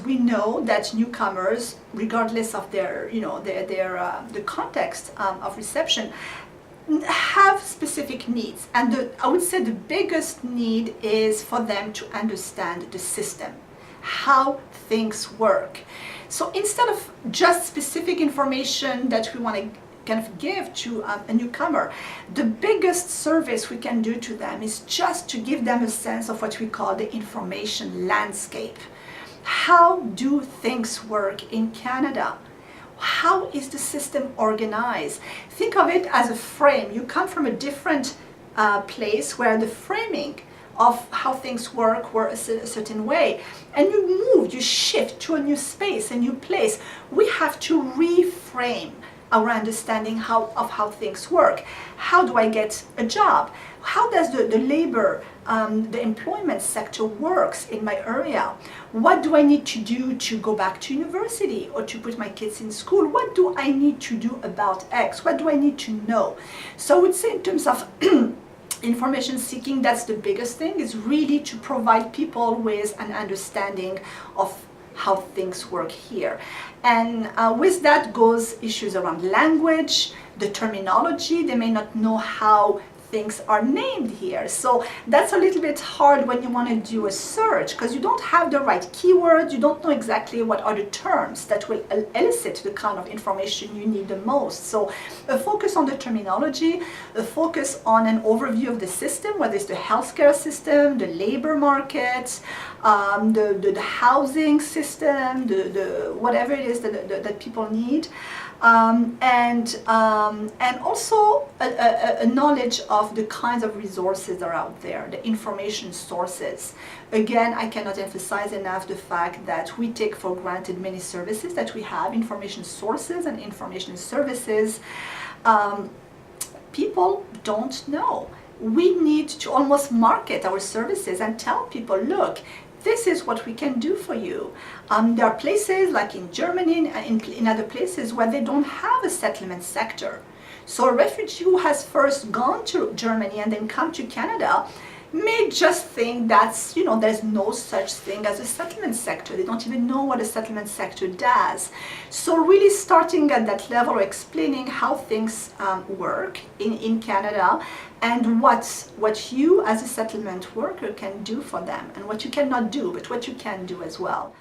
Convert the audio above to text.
We know that newcomers, regardless of their, the context of reception, have specific needs, and I would say the biggest need is for them to understand the system, how things work. So instead of just specific information that we want to kind of give to a newcomer, the biggest service we can do to them is just to give them a sense of what we call the information landscape. How do things work in Canada? How is the system organized? Think of it as a frame. You come from a different place where the framing of how things work were a certain way, and you move, you shift to a new space, a new place. We have to reframe our understanding of how things work. How do I get a job? How does the labor, the employment sector works in my area? What do I need to do to go back to university or to put my kids in school? What do I need to do about X? What do I need to know? So I would say in terms of information seeking, that's the biggest thing, is really to provide people with an understanding of how things work here. And with that goes issues around language, the terminology. They may not know how things are named here. So that's a little bit hard when you want to do a search, because you don't have the right keywords, you don't know exactly what are the terms that will elicit the kind of information you need the most. So a focus on the terminology, a focus on an overview of the system, whether it's the healthcare system, the labor market, the housing system, the whatever it is that people need. And also a knowledge of the kinds of resources that are out there, the information sources. Again, I cannot emphasize enough the fact that we take for granted many services that we have, information sources and information services. People don't know. We need to almost market our services and tell people, look, this is what we can do for you. There are places like in Germany and in other places where they don't have a settlement sector. So a refugee who has first gone to Germany and then come to Canada may just think that's, there's no such thing as a settlement sector. They don't even know what a settlement sector does. So really starting at that level, explaining how things work in Canada, and what you as a settlement worker can do for them, and what you cannot do, but what you can do as well.